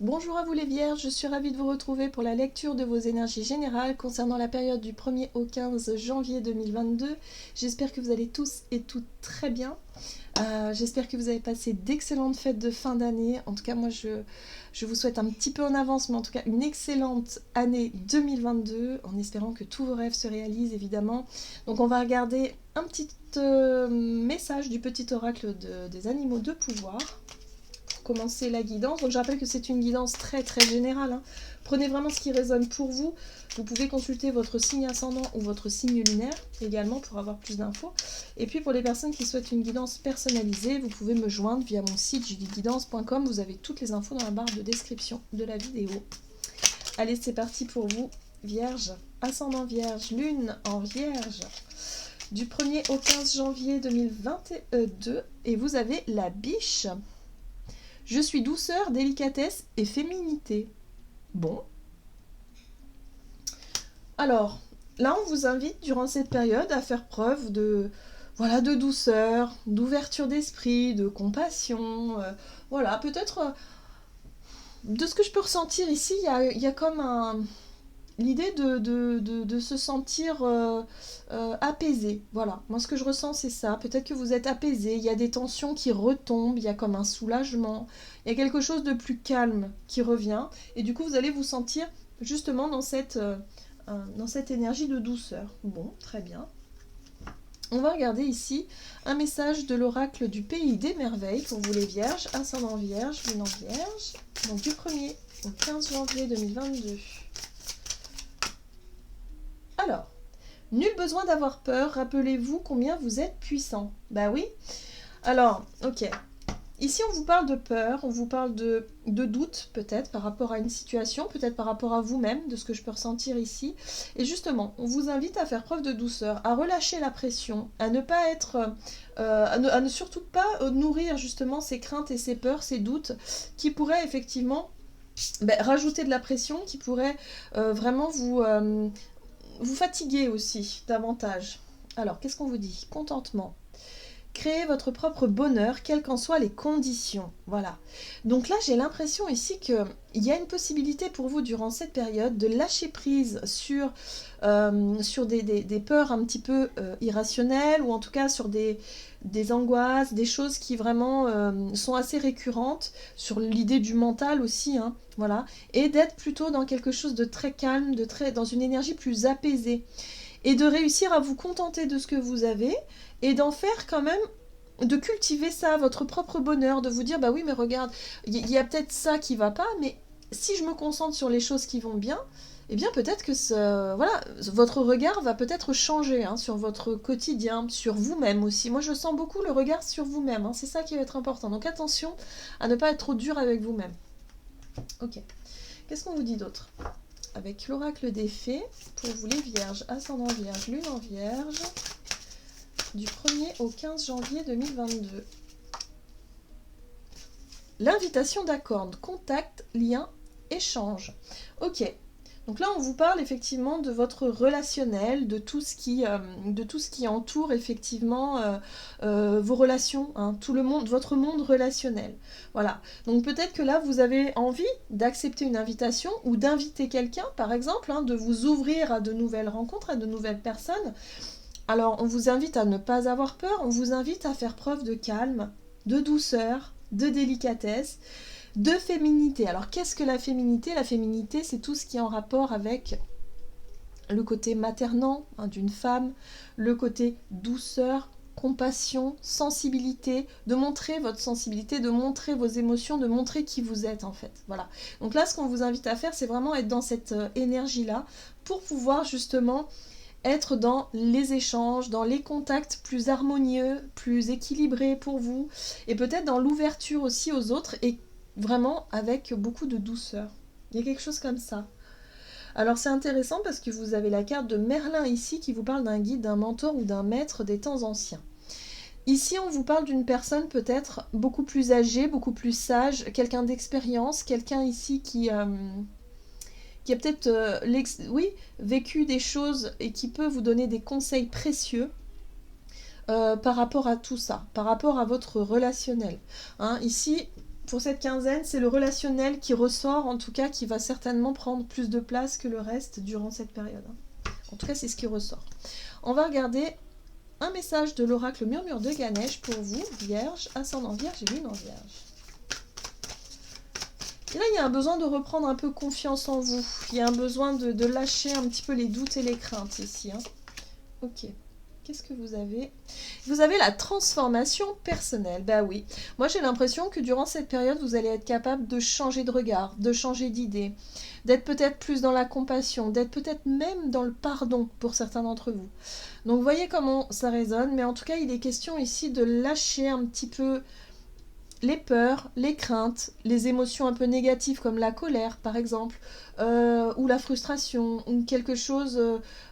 Bonjour à vous les Vierges, je suis ravie de vous retrouver pour la lecture de vos énergies générales concernant la période du 1er au 15 janvier 2022. J'espère que vous allez tous et toutes très bien. J'espère que vous avez passé d'excellentes fêtes de fin d'année. En tout cas, moi, je vous souhaite un petit peu en avance, mais en tout cas une excellente année 2022, en espérant que tous vos rêves se réalisent, évidemment. Donc, on va regarder un petit message du petit oracle des animaux de pouvoir. Commencer la guidance. Donc je rappelle que c'est une guidance très très générale. Hein. Prenez vraiment ce qui résonne pour vous. Vous pouvez consulter votre signe ascendant ou votre signe lunaire également pour avoir plus d'infos. Et puis pour les personnes qui souhaitent une guidance personnalisée, vous pouvez me joindre via mon site judyguidance.com. Vous avez toutes les infos dans la barre de description de la vidéo. Allez, c'est parti pour vous, Vierge, ascendant Vierge, lune en Vierge. Du 1er au 15 janvier 2022. Et vous avez la biche. Je suis douceur, délicatesse et féminité. Bon. Alors, là, on vous invite durant cette période à faire preuve de douceur, d'ouverture d'esprit, de compassion. Voilà, peut-être, de ce que je peux ressentir ici, il y a comme l'idée de se sentir apaisé. Voilà, moi ce que je ressens c'est ça. Peut-être que vous êtes apaisé, il y a des tensions qui retombent, il y a comme un soulagement, il y a quelque chose de plus calme qui revient. Et du coup vous allez vous sentir justement dans cette énergie de douceur. Bon, très bien. On va regarder ici un message de l'oracle du pays des merveilles pour vous les vierges, ascendant vierge, lune en vierge. Donc du 1er au 15 janvier 2022. Alors, nul besoin d'avoir peur, rappelez-vous combien vous êtes puissant. Bah oui. Alors, ok. Ici, on vous parle de peur, on vous parle de doute, peut-être, par rapport à une situation, peut-être par rapport à vous-même, de ce que je peux ressentir ici. Et justement, on vous invite à faire preuve de douceur, à relâcher la pression, à ne pas être... à ne surtout pas nourrir, justement, ces craintes et ces peurs, ces doutes, qui pourraient, effectivement, rajouter de la pression, qui pourraient vraiment vous fatiguez aussi davantage. Alors, qu'est-ce qu'on vous dit? Contentement. Créez votre propre bonheur, quelles qu'en soient les conditions. Voilà. Donc là, j'ai l'impression ici qu'il y a une possibilité pour vous, durant cette période, de lâcher prise sur des peurs un petit peu irrationnelles, ou en tout cas sur des angoisses, des choses qui vraiment sont assez récurrentes, sur l'idée du mental aussi, hein, voilà, et d'être plutôt dans quelque chose de très calme, dans une énergie plus apaisée, et de réussir à vous contenter de ce que vous avez, et d'en faire quand même, de cultiver ça, votre propre bonheur, de vous dire, bah oui, mais regarde, il y a peut-être ça qui va pas, mais si je me concentre sur les choses qui vont bien, eh bien peut-être que votre regard va peut-être changer, hein, sur votre quotidien, sur vous-même aussi. Moi je sens beaucoup le regard sur vous-même, hein, c'est ça qui va être important. Donc attention à ne pas être trop dur avec vous-même. Ok. Qu'est-ce qu'on vous dit d'autre? Avec l'oracle des fées, pour vous les vierges, ascendant vierge, lune en vierge, du 1er au 15 janvier 2022. L'invitation d'accord, contact, lien, échange. Ok, donc là on vous parle effectivement de votre relationnel, de tout ce qui entoure effectivement vos relations, hein, tout le monde, votre monde relationnel. Voilà, donc peut-être que là vous avez envie d'accepter une invitation ou d'inviter quelqu'un par exemple, hein, de vous ouvrir à de nouvelles rencontres, à de nouvelles personnes. Alors on vous invite à ne pas avoir peur, on vous invite à faire preuve de calme, de douceur, de délicatesse, de féminité. Alors qu'est-ce que la féminité? La féminité, c'est tout ce qui est en rapport avec le côté maternant, hein, d'une femme, le côté douceur, compassion, sensibilité, de montrer votre sensibilité, de montrer vos émotions, de montrer qui vous êtes en fait. Voilà. Donc là, ce qu'on vous invite à faire, c'est vraiment être dans cette énergie-là pour pouvoir justement être dans les échanges, dans les contacts plus harmonieux, plus équilibrés pour vous, et peut-être dans l'ouverture aussi aux autres, et vraiment avec beaucoup de douceur. Il y a quelque chose comme ça. Alors c'est intéressant parce que vous avez la carte de Merlin ici qui vous parle d'un guide, d'un mentor ou d'un maître des temps anciens. Ici, on vous parle d'une personne peut-être beaucoup plus âgée, beaucoup plus sage, quelqu'un d'expérience, quelqu'un ici qui a peut-être vécu des choses et qui peut vous donner des conseils précieux par rapport à tout ça, par rapport à votre relationnel. Hein, ici, pour cette quinzaine, c'est le relationnel qui ressort, en tout cas, qui va certainement prendre plus de place que le reste durant cette période. En tout cas, c'est ce qui ressort. On va regarder un message de l'oracle Murmure de Ganesh pour vous, Vierge, ascendant Vierge et Lune en Vierge. Et là, il y a un besoin de reprendre un peu confiance en vous. Il y a un besoin de lâcher un petit peu les doutes et les craintes ici. Ok. Qu'est-ce que vous avez? Vous avez la transformation personnelle. Bah oui. Moi, j'ai l'impression que durant cette période, vous allez être capable de changer de regard, de changer d'idée, d'être peut-être plus dans la compassion, d'être peut-être même dans le pardon pour certains d'entre vous. Donc, vous voyez comment ça résonne. Mais en tout cas, il est question ici de lâcher un petit peu les peurs, les craintes, les émotions un peu négatives comme la colère par exemple, ou la frustration, ou quelque chose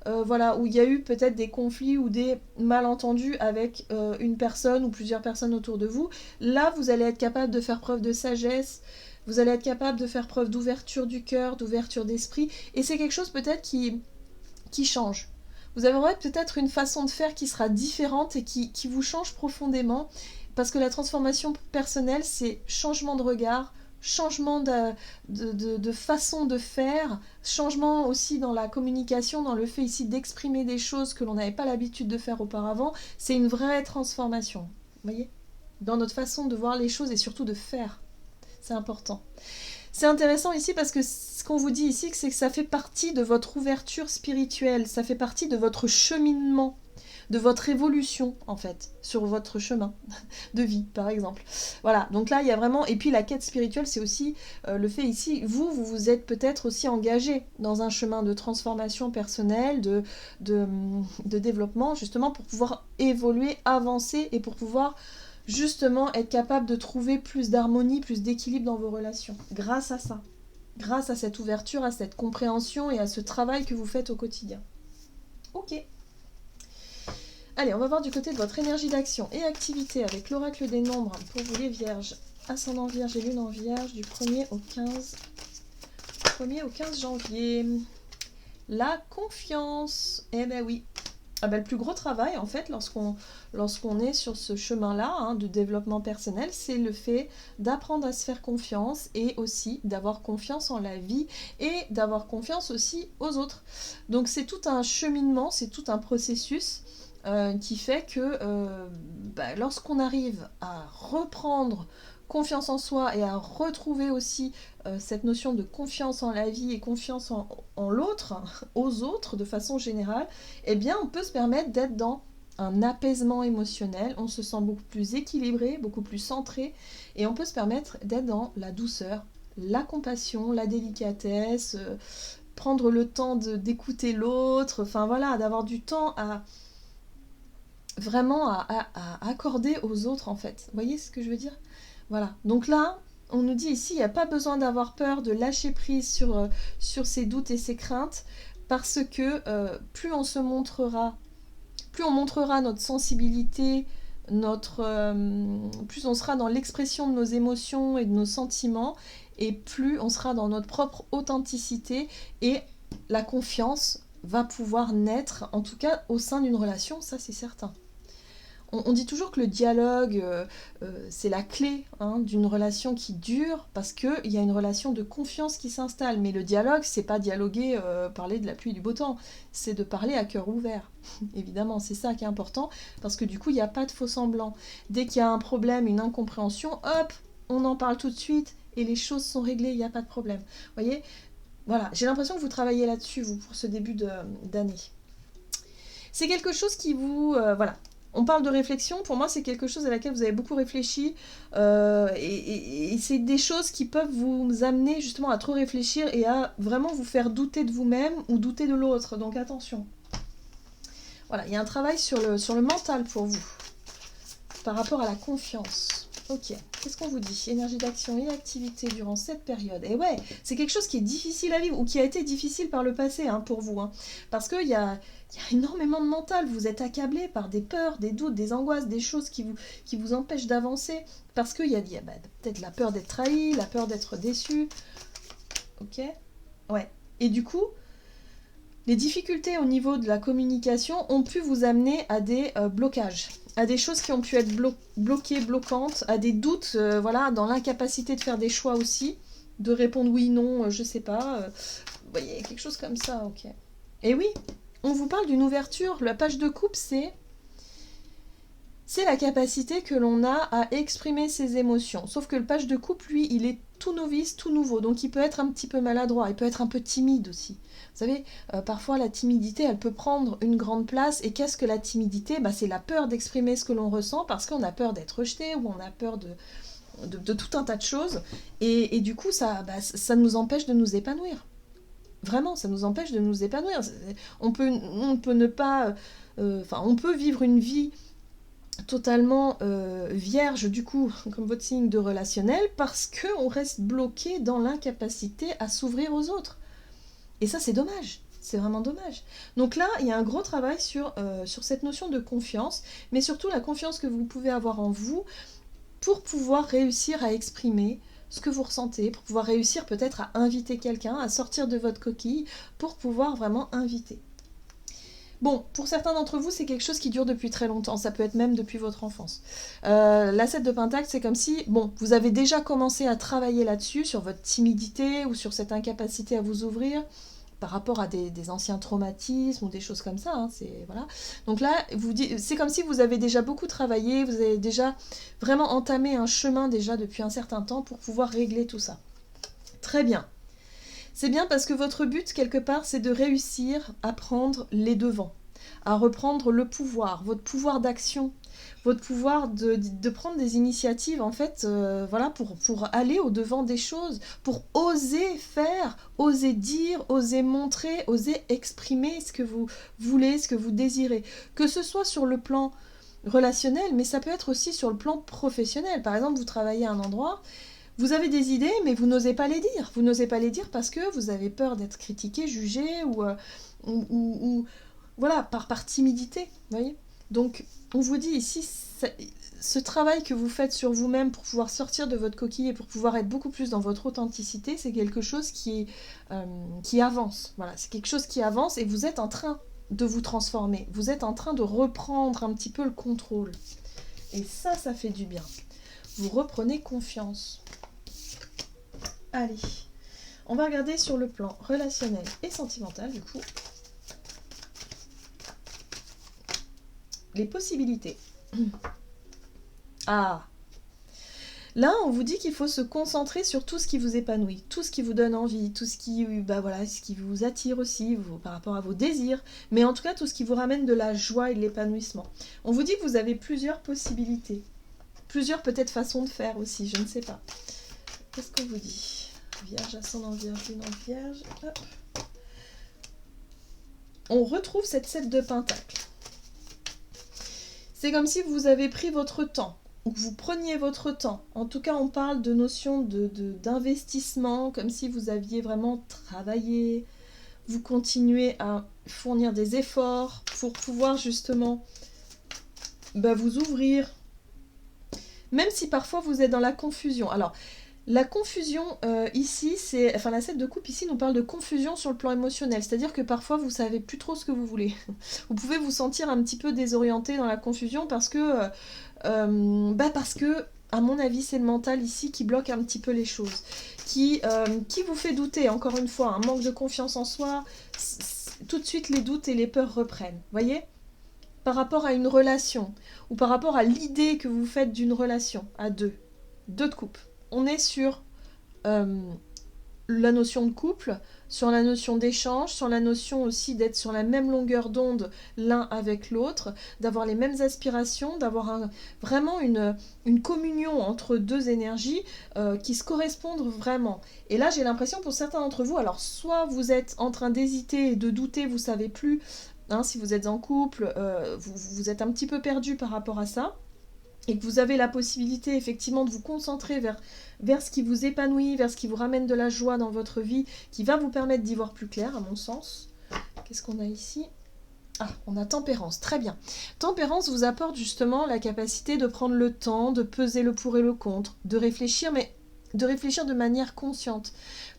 voilà, où il y a eu peut-être des conflits ou des malentendus avec une personne ou plusieurs personnes autour de vous. Là, vous allez être capable de faire preuve de sagesse, vous allez être capable de faire preuve d'ouverture du cœur, d'ouverture d'esprit, et c'est quelque chose peut-être qui change. Vous aurez peut-être une façon de faire qui sera différente et qui vous change profondément. Parce que la transformation personnelle, c'est changement de regard, changement de façon de faire, changement aussi dans la communication, dans le fait ici d'exprimer des choses que l'on n'avait pas l'habitude de faire auparavant. C'est une vraie transformation, vous voyez, dans notre façon de voir les choses et surtout de faire. C'est important. C'est intéressant ici parce que ce qu'on vous dit ici, c'est que ça fait partie de votre ouverture spirituelle, ça fait partie de votre cheminement, de votre évolution en fait, sur votre chemin de vie par exemple. Voilà, donc là il y a vraiment, et puis la quête spirituelle c'est aussi le fait ici, vous vous êtes peut-être aussi engagé dans un chemin de transformation personnelle, de développement justement pour pouvoir évoluer, avancer et pour pouvoir justement être capable de trouver plus d'harmonie, plus d'équilibre dans vos relations, grâce à ça, grâce à cette ouverture, à cette compréhension et à ce travail que vous faites au quotidien. Ok. Allez, on va voir du côté de votre énergie d'action et activité avec l'oracle des nombres pour vous les vierges, ascendant vierge et lune en vierge du 1er au 15 janvier. La confiance. Eh ben oui. Ah ben, le plus gros travail, en fait, lorsqu'on est sur ce chemin-là de développement personnel, c'est le fait d'apprendre à se faire confiance et aussi d'avoir confiance en la vie et d'avoir confiance aussi aux autres. Donc c'est tout un cheminement, c'est tout un processus qui fait que lorsqu'on arrive à reprendre confiance en soi et à retrouver aussi cette notion de confiance en la vie et confiance en l'autre, aux autres de façon générale, eh bien on peut se permettre d'être dans un apaisement émotionnel, on se sent beaucoup plus équilibré, beaucoup plus centré, et on peut se permettre d'être dans la douceur, la compassion, la délicatesse, prendre le temps d'écouter l'autre, enfin voilà, d'avoir du temps à vraiment à accorder aux autres en fait. Vous voyez ce que je veux dire? Voilà. Donc là, on nous dit ici, il n'y a pas besoin d'avoir peur, de lâcher prise sur ses doutes et ses craintes, parce que plus on montrera notre sensibilité, plus on sera dans l'expression de nos émotions et de nos sentiments, et plus on sera dans notre propre authenticité, et la confiance va pouvoir naître, en tout cas au sein d'une relation, ça c'est certain. On dit toujours que le dialogue, c'est la clé d'une relation qui dure, parce qu'il y a une relation de confiance qui s'installe. Mais le dialogue, c'est pas dialoguer, parler de la pluie et du beau temps, c'est de parler à cœur ouvert. Évidemment, c'est ça qui est important, parce que du coup, il n'y a pas de faux semblants. Dès qu'il y a un problème, une incompréhension, hop, on en parle tout de suite, et les choses sont réglées, il n'y a pas de problème. Vous voyez? Voilà, j'ai l'impression que vous travaillez là-dessus, vous, pour ce début d'année. C'est quelque chose qui vous... voilà. On parle de réflexion, pour moi c'est quelque chose à laquelle vous avez beaucoup réfléchi et c'est des choses qui peuvent vous amener justement à trop réfléchir et à vraiment vous faire douter de vous-même ou douter de l'autre, donc attention. Voilà, il y a un travail sur le mental pour vous, par rapport à la confiance. Ok, qu'est-ce qu'on vous dit? Énergie d'action et activité durant cette période. Et ouais, c'est quelque chose qui est difficile à vivre ou qui a été difficile par le passé pour vous. Parce qu'il y a énormément de mental. Vous êtes accablé par des peurs, des doutes, des angoisses, des choses qui vous empêchent d'avancer. Parce qu'il y a peut-être la peur d'être trahi, la peur d'être déçu. Ok? Ouais. Et du coup, Les difficultés au niveau de la communication ont pu vous amener à des blocages, à des choses qui ont pu être bloquées, bloquantes, à des doutes, voilà, dans l'incapacité de faire des choix aussi, de répondre oui, non, je sais pas. Vous voyez, quelque chose comme ça, ok. Et oui, on vous parle d'une ouverture. La page de coupe, c'est la capacité que l'on a à exprimer ses émotions. Sauf que le page de coupe, lui, il est tout novice, tout nouveau. Donc il peut être un petit peu maladroit, il peut être un peu timide aussi. Vous savez, parfois la timidité, elle peut prendre une grande place. Et qu'est-ce que la timidité? C'est la peur d'exprimer ce que l'on ressent parce qu'on a peur d'être rejeté ou on a peur de tout un tas de choses. Et du coup, ça nous empêche de nous épanouir. Vraiment, ça nous empêche de nous épanouir. On peut ne pas... on peut vivre une vie totalement vierge du coup, comme votre signe de relationnel, parce qu'on reste bloqué dans l'incapacité à s'ouvrir aux autres. Et ça, c'est dommage. C'est vraiment dommage. Donc là, il y a un gros travail sur cette notion de confiance, mais surtout la confiance que vous pouvez avoir en vous pour pouvoir réussir à exprimer ce que vous ressentez, pour pouvoir réussir peut-être à inviter quelqu'un, à sortir de votre coquille, pour pouvoir vraiment inviter. Bon, pour certains d'entre vous, c'est quelque chose qui dure depuis très longtemps. Ça peut être même depuis votre enfance. La 7 de Pentacle, c'est comme si, bon, vous avez déjà commencé à travailler là-dessus, sur votre timidité ou sur cette incapacité à vous ouvrir par rapport à des anciens traumatismes ou des choses comme ça. Hein, voilà. Donc là, c'est comme si vous avez déjà beaucoup travaillé, vous avez déjà vraiment entamé un chemin déjà depuis un certain temps pour pouvoir régler tout ça. Très bien. C'est bien parce que votre but, quelque part, c'est de réussir à prendre les devants, à reprendre le pouvoir, votre pouvoir d'action, votre pouvoir de prendre des initiatives, en fait, voilà, pour aller au-devant des choses, pour oser faire, oser dire, oser montrer, oser exprimer ce que vous voulez, ce que vous désirez. Que ce soit sur le plan relationnel, mais ça peut être aussi sur le plan professionnel. Par exemple, vous travaillez à un endroit... Vous avez des idées, mais vous n'osez pas les dire. Vous n'osez pas les dire parce que vous avez peur d'être critiqué, jugé, ou voilà, par timidité. Vous voyez ? Donc, on vous dit ici, ce travail que vous faites sur vous-même pour pouvoir sortir de votre coquille et pour pouvoir être beaucoup plus dans votre authenticité, c'est quelque chose qui avance. Voilà, c'est quelque chose qui avance et vous êtes en train de vous transformer. Vous êtes en train de reprendre un petit peu le contrôle. Et ça fait du bien. Vous reprenez confiance. Allez, on va regarder sur le plan relationnel et sentimental, du coup, les possibilités. Ah, là, on vous dit qu'il faut se concentrer sur tout ce qui vous épanouit, tout ce qui vous donne envie, tout ce qui, ce qui vous attire aussi par rapport à vos désirs, mais en tout cas, tout ce qui vous ramène de la joie et de l'épanouissement. On vous dit que vous avez plusieurs possibilités, plusieurs peut-être façons de faire aussi, je ne sais pas. Qu'est-ce qu'on vous dit ? Vierge, ascendant Vierge, lune en Vierge. Hop. On retrouve cette 7 de Pentacle. C'est comme si vous avez pris votre temps, ou que vous preniez votre temps. En tout cas, on parle de notion d'investissement, comme si vous aviez vraiment travaillé. Vous continuez à fournir des efforts pour pouvoir justement vous ouvrir. Même si parfois vous êtes dans la confusion. Alors, la confusion ici, la 7 de coupe ici nous parle de confusion sur le plan émotionnel. C'est-à-dire que parfois vous savez plus trop ce que vous voulez. Vous pouvez vous sentir un petit peu désorienté dans la confusion parce que, à mon avis, c'est le mental ici qui bloque un petit peu les choses. Qui vous fait douter, encore une fois, un manque de confiance en soi. Tout de suite, les doutes et les peurs reprennent. Voyez ? Par rapport à une relation ou par rapport à l'idée que vous faites d'une relation à deux de coupe. On est sur la notion de couple, sur la notion d'échange, sur la notion aussi d'être sur la même longueur d'onde l'un avec l'autre, d'avoir les mêmes aspirations, d'avoir vraiment une communion entre deux énergies qui se correspondent vraiment. Et là, j'ai l'impression pour certains d'entre vous, alors soit vous êtes en train d'hésiter et de douter, vous savez plus, si vous êtes en couple, vous êtes un petit peu perdu par rapport à ça, et que vous avez la possibilité effectivement de vous concentrer vers ce qui vous épanouit, vers ce qui vous ramène de la joie dans votre vie, qui va vous permettre d'y voir plus clair, à mon sens. Qu'est-ce qu'on a ici ? Ah, on a Tempérance, très bien. Tempérance vous apporte justement la capacité de prendre le temps, de peser le pour et le contre, de réfléchir, mais de réfléchir de manière consciente.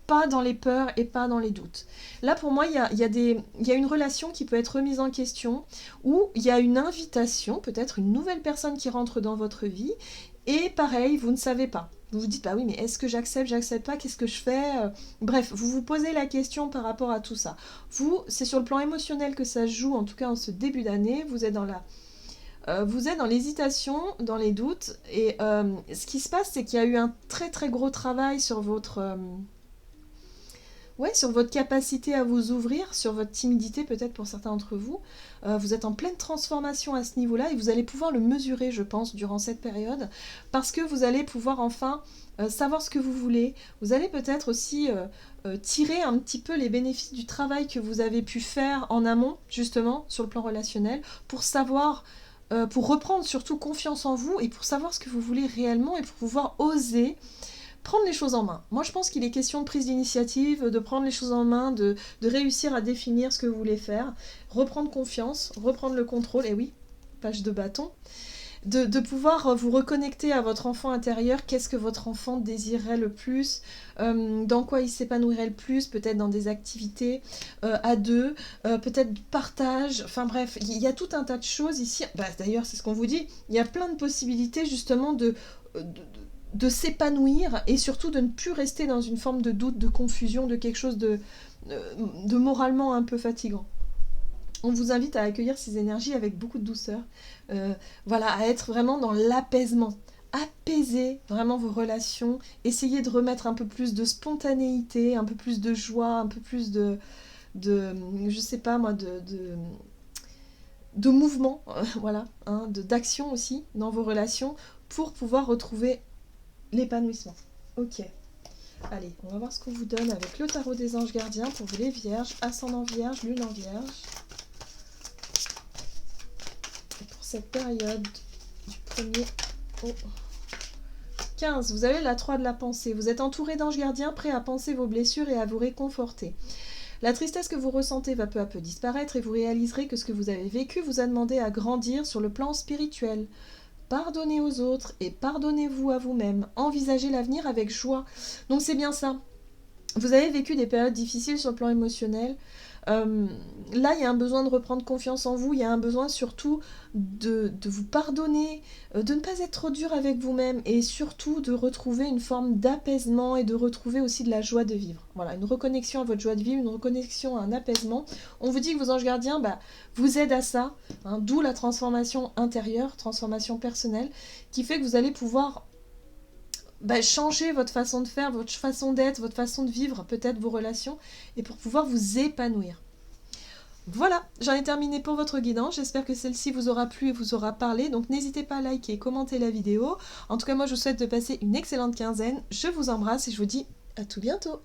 pas dans les peurs et pas dans les doutes. Là, pour moi, il y a une relation qui peut être remise en question, ou il y a une invitation, peut-être une nouvelle personne qui rentre dans votre vie, et pareil, vous ne savez pas. Vous vous dites, bah oui, mais est-ce que j'accepte pas, qu'est-ce que je fais? Bref, vous vous posez la question par rapport à tout ça. Vous, c'est sur le plan émotionnel que ça se joue, en tout cas en ce début d'année, vous êtes dans l'hésitation, dans les doutes, et ce qui se passe, c'est qu'il y a eu un très très gros travail sur sur votre capacité à vous ouvrir, sur votre timidité peut-être pour certains d'entre vous. Vous êtes en pleine transformation à ce niveau-là et vous allez pouvoir le mesurer, je pense, durant cette période, parce que vous allez pouvoir enfin savoir ce que vous voulez. Vous allez peut-être aussi tirer un petit peu les bénéfices du travail que vous avez pu faire en amont, justement, sur le plan relationnel, pour savoir, pour reprendre surtout confiance en vous et pour savoir ce que vous voulez réellement et pour pouvoir oser prendre les choses en main. Moi, je pense qu'il est question de prise d'initiative, de prendre les choses en main, de réussir à définir ce que vous voulez faire, reprendre confiance, reprendre le contrôle, et oui, page de bâton, de pouvoir vous reconnecter à votre enfant intérieur, qu'est-ce que votre enfant désirerait le plus, dans quoi il s'épanouirait le plus, peut-être dans des activités à deux, peut-être du partage, enfin bref, il y a tout un tas de choses ici, d'ailleurs c'est ce qu'on vous dit, il y a plein de possibilités justement de s'épanouir et surtout de ne plus rester dans une forme de doute, de confusion, de quelque chose de moralement un peu fatigant. On vous invite à accueillir ces énergies avec beaucoup de douceur, voilà, à être vraiment dans l'apaisement. Apaiser vraiment vos relations, essayez de remettre un peu plus de spontanéité, un peu plus de joie, un peu plus de je sais pas moi, de mouvement, voilà, hein, d'action aussi dans vos relations pour pouvoir retrouver l'épanouissement. Ok. Allez, on va voir ce qu'on vous donne avec le tarot des anges gardiens pour vous les vierges, ascendant vierge, lune en vierge. Et pour cette période du 1er au 15, vous avez la 3 de la pensée. Vous êtes entouré d'anges gardiens prêts à penser vos blessures et à vous réconforter. La tristesse que vous ressentez va peu à peu disparaître et vous réaliserez que ce que vous avez vécu vous a demandé à grandir sur le plan spirituel. Pardonnez aux autres et pardonnez-vous à vous-même. Envisagez l'avenir avec joie. Donc c'est bien ça. Vous avez vécu des périodes difficiles sur le plan émotionnel. Là, il y a un besoin de reprendre confiance en vous. Il y a un besoin surtout de vous pardonner, de ne pas être trop dur avec vous-même et surtout de retrouver une forme d'apaisement et de retrouver aussi de la joie de vivre. Voilà, une reconnexion à votre joie de vivre, une reconnexion à un apaisement. On vous dit que vos anges gardiens vous aident à ça, hein, d'où la transformation intérieure, transformation personnelle, qui fait que vous allez pouvoir changer votre façon de faire, votre façon d'être, votre façon de vivre, peut-être vos relations, et pour pouvoir vous épanouir. Voilà, j'en ai terminé pour votre guidance. J'espère que celle-ci vous aura plu et vous aura parlé. Donc n'hésitez pas à liker et commenter la vidéo. En tout cas, moi je vous souhaite de passer une excellente quinzaine. Je vous embrasse et je vous dis à tout bientôt.